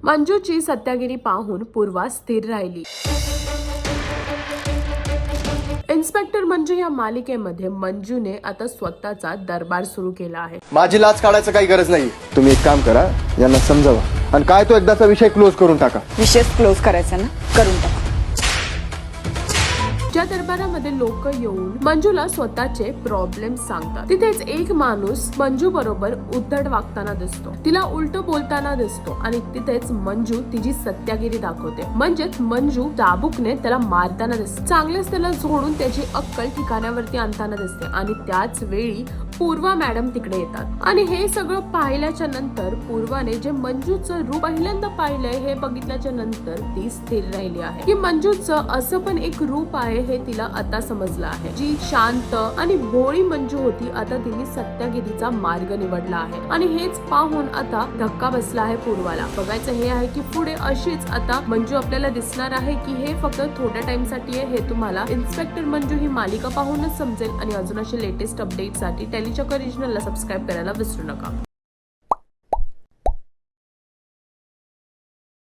मंजूची सत्यागिरी पाहून पूर्वा स्थिर राहिली. इन्स्पेक्टर मंजू या मालिकेमध्ये मंजूने आता स्वतःचा दरबार सुरू केला आहे. माझी लाच काढायचं काही गरज नाही. तुम्ही एक काम करा, यांना समजावा आणि काय तो एकदाचा विषय क्लोज करून टाका. विषय क्लोज करायचा ना, करून टाका. ज्या दरबारामध्ये लोक येऊन मंजूला स्वतःचे प्रॉब्लेम सांगतात, तिथेच एक माणूस मंजू बरोबर उद्धट वागताना दिसतो, तिला उलट बोलताना दिसतो आणि तिथेच मंजू तिची सत्यागिरी दाखवते. म्हणजेच मंजू चाबुकने त्याला मारताना दिसते, चांगलेच त्याला झोडून त्याची अक्कल ठिकाणावरती आणताना दिसते. आणि त्याच वेळी पूर्वा मॅडम तिकडे येतात आणि हे सगळं पाहिल्याच्या नंतर पूर्वाने जे मंजूचं रूप पहिल्यांदा पाहिलंय हे बघितल्याच्या नंतर ती स्थिर राहिली आहे की मंजूचं असं पण एक रूप आहे हे तिला आता समजलं आहे. जी शांत आणि भोळी मंजू होती आता तिने सत्यागिरीचा मार्ग निवडला आहे आणि हेच पाहून आता धक्का बसला आहे पूर्वाला. बघायचं हे आहे की पुढे अशीच आता मंजू आपल्याला दिसणार आहे की हे फक्त थोड्या टाइम साठी आहे. हे तुम्हाला इन्स्पेक्टर मंजू ही मालिका पाहूनच समजेल. आणि अजून असे लेटेस्ट अपडेट साठी टेलीचक्कर रिजनलला सबस्क्राईब करायला विसरू नका.